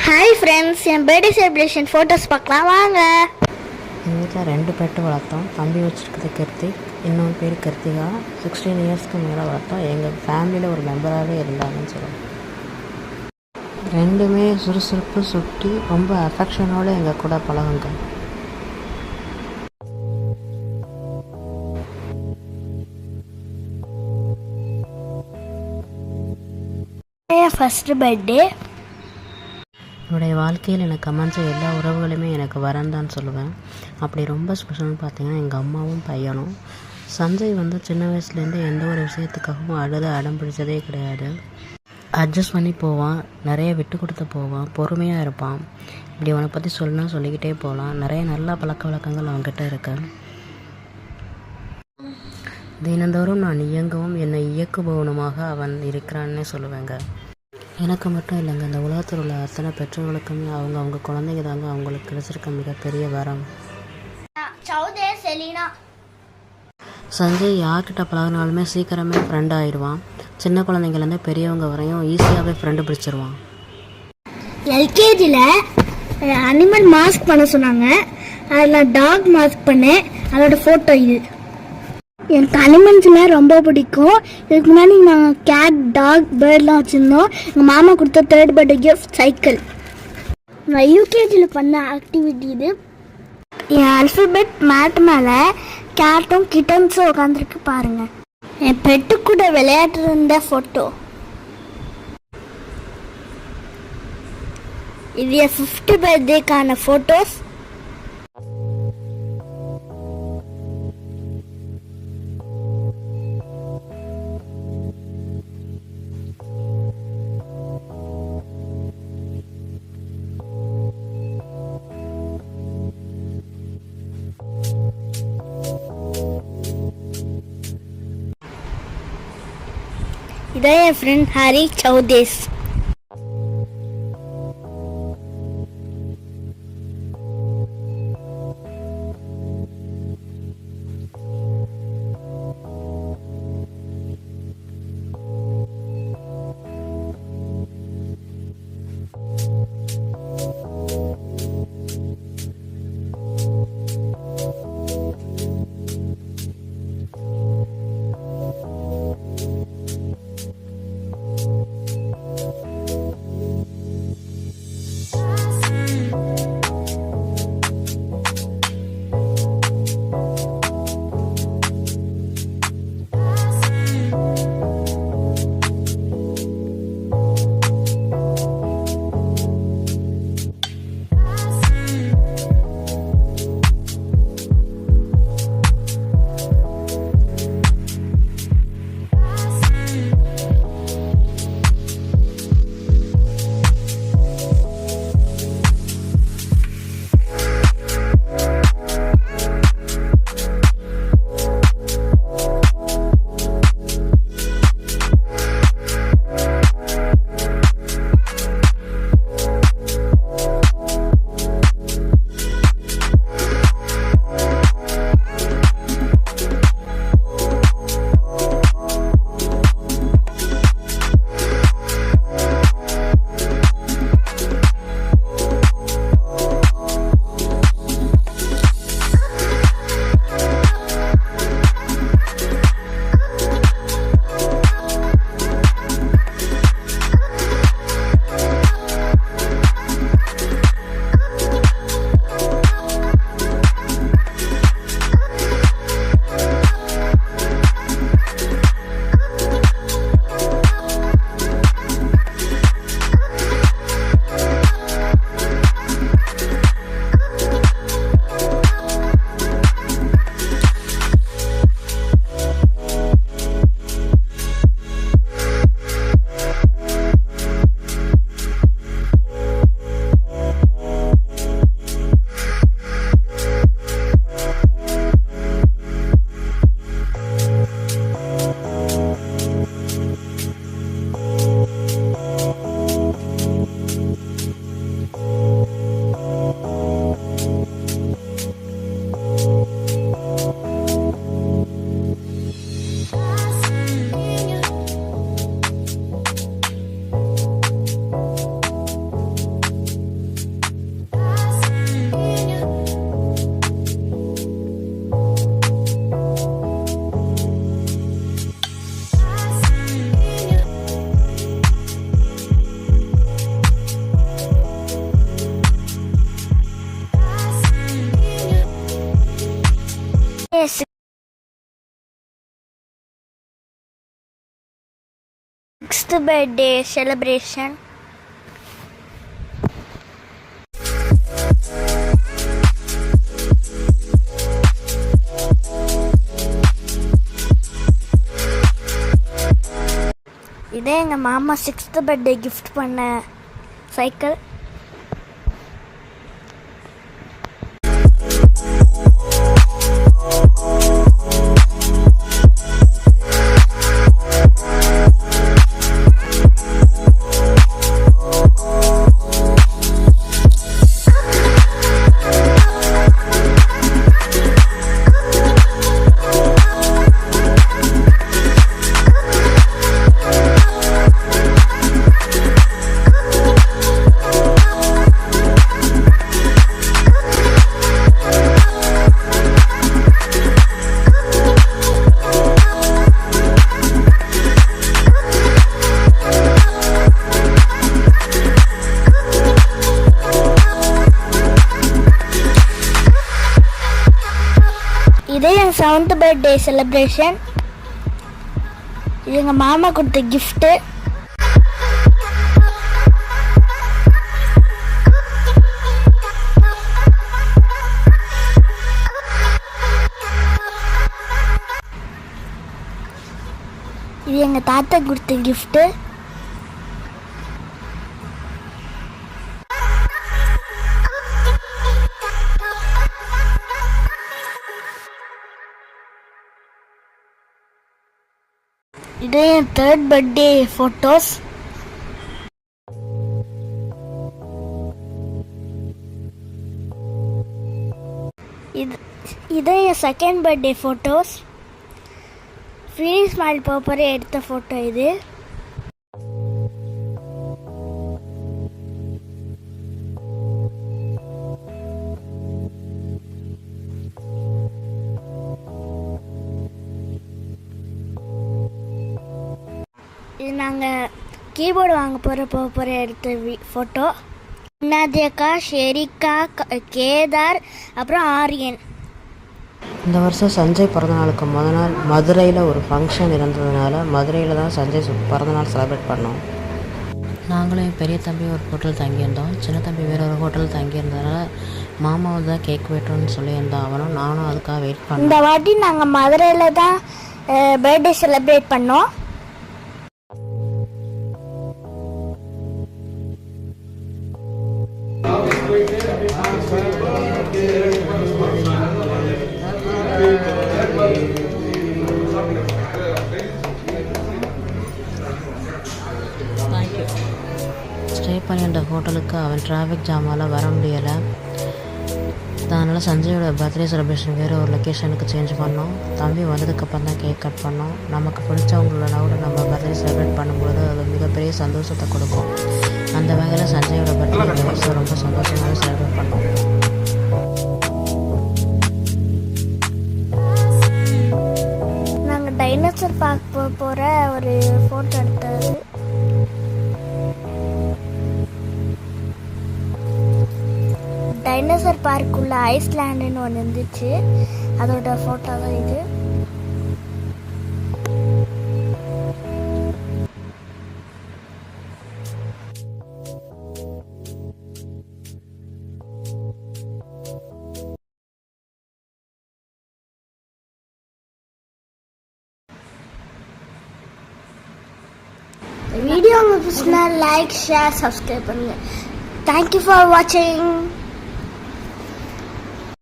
Hi friends, என் birthday celebration photos பார்க்கலாம் வாங்க. எங்கள் வீட்டில் 2 பெட்டு வளர்த்தோம். தம்பி வச்சுருக்கிறது கிருத்திக், இன்னொரு பேர் கிருத்திகா. 16 இயர்ஸ்க்கு மேலே வளர்த்தோம். எங்கள் ஃபேமிலியில் ஒரு மெம்பராகவே இருந்தாங்கன்னு சொல்லுவோம். 2மே சுறுசுறுப்பு சுட்டி ரொம்ப அஃபெக்ஷனோடு எங்கள் கூட பழகுங்க. First birthday. என்னுடைய வாழ்க்கையில் எனக்கு அமைஞ்ச எல்லா உறவுகளுமே எனக்கு வரந்தான்னு சொல்லுவேன். அப்படி ரொம்ப ஸ்பெஷல்னு பார்த்தீங்கன்னா எங்கள் அம்மாவும் பையனும். சஞ்சய் சின்ன வயசுலேருந்து எந்த ஒரு விஷயத்துக்காகவும் அடம் பிடிச்சதே கிடையாது. அட்ஜஸ்ட் பண்ணி போவான், நிறைய விட்டு கொடுத்து போவான், பொறுமையாக இருப்பான். இப்படி அவனை பற்றி சொல்லணும்னா சொல்லிக்கிட்டே போகலாம். நிறைய நல்ல பழக்க வழக்கங்கள் அவன்கிட்ட இருக்கு. தினந்தோறும் நான் இயங்கவும் என்னை இயக்குபவனுமாக அவன் இருக்கிறான்னே சொல்லுவேங்க. எனக்கு மட்டும் இல்லைங்க, இந்த உலகத்தில் உள்ள அத்தனை பெற்றோர்களுக்குமே அவங்க குழந்தைங்க தாங்க அவங்களுக்கு கிடைச்சிருக்க மிகப்பெரிய வரம். சஞ்சய் யார்கிட்ட பழகினாலுமே சீக்கிரமே ஃப்ரெண்ட் ஆயிடுவான். சின்ன குழந்தைங்கலேருந்து பெரியவங்க வரையும் ஈஸியாகவே ஃப்ரெண்டு பிடிச்சிருவான். எல்கேஜியில் அனிமல் மாஸ்க் பண்ண சொன்னாங்க, அதில் டாக் மாஸ்க் பண்ணேன். அதோட ஃபோட்டோ இது. எனக்கு அனிமல்ஸ்னால் ரொம்ப பிடிக்கும். இதுக்கு முன்னாடி நாங்கள் கேட், டாக், பேர்ட்லாம் வச்சுருந்தோம். எங்கள் மாமா கொடுத்த 3rd பர்த்டே கிஃப்ட் சைக்கிள். நான் யூகேஜியில் பண்ண ஆக்டிவிட்டி இது. என் அல்ஃபபெட் மேட் மேலே கேட்டும் கிட்டன்ஸும் உட்காந்துருக்கு பாருங்கள். என் பெட்டு கூட விளையாட்டு இருந்த ஃபோட்டோ இது. என் 50th பர்த்டேக்கான ஃபோட்டோஸ். இதான் என் ஃப்ரெண்ட் ஹரி சௌதேஸ். 6th birthday celebration. இதே எங்கள் மாமா 6th birthday gift பண்ண சைக்கிள். இதே என் 7th birthday celebration. இது எங்கள் மாமா கொடுத்த கிஃப்ட்டு. இது எங்கள் தாத்தா கொடுத்த கிஃப்ட்டு. இது என் 3rd birthday photos. இது என் 2nd birthday photos. Phoenix mall போகிற எடுத்த ஃபோட்டோ இது. இது நாங்கள் கீபோர்டு வாங்க போகிற எடுத்த ஃபோட்டோ. நாதியக்கா, ஷெரிக்கா, கேதார், அப்புறம் ஆரியன். இந்த வருஷம் சஞ்சய் பிறந்தநாளுக்கு முதல் நாள் மதுரையில் ஒரு ஃபங்க்ஷன் இருந்ததுனால மதுரையில் தான் சஞ்சய் பிறந்தநாள் செலிப்ரேட் பண்ணோம். நாங்களும் என் பெரிய தம்பி ஒரு ஹோட்டல் தங்கியிருந்தோம், சின்ன தம்பி வேறு ஒரு ஹோட்டல் தங்கியிருந்ததுனால மாமாவை தான் கேக் வெட்டுறோன்னு சொல்லியிருந்தான் அவனும். நானும் அதுக்காக வெயிட் பண்ணேன். இந்த வாட்டி நாங்கள் மதுரையில் தான் பர்த்டே செலிப்ரேட் பண்ணோம். ஸ்டே பண்ணியிருந்த ஹோட்டலுக்கு அவன் டிராஃபிக் ஜாமால் வர முடியலை. அதனால் சஞ்சயோட பர்த்டே செலிப்ரேஷன் வேறு ஒரு லொக்கேஷனுக்கு சேஞ்ச் பண்ணோம். தம்பி வந்ததுக்கப்புறம் தான் கேக் கட் பண்ணோம். நமக்கு பிடிச்சவங்களோட நம்ம பர்த்டே செலிப்ரேட் பண்ணும்போது அது மிகப்பெரிய சந்தோஷத்தை கொடுக்கும். அந்த வகையில் சஞ்சயோட பர்த்டே இந்த வருஷம் ரொம்ப சந்தோஷமாக செலிப்ரேட் பண்ணோம். நாங்கள் டைனோசர் பார்க்க போகிற ஒரு ஃபோட்டோ எடுத்தது. டைனோசர் பார்க்குள்ள ஐஸ்லாண்டுன்னு ஒன்று இருந்துச்சு, அதோட ஃபோட்டோ தான் இது. வீடியோ உங்களுக்கு பிடிச்சினா லைக், ஷேர், சப்ஸ்கிரைப் பண்ணுங்கள். தேங்க்யூ ஃபார் வாட்சிங்.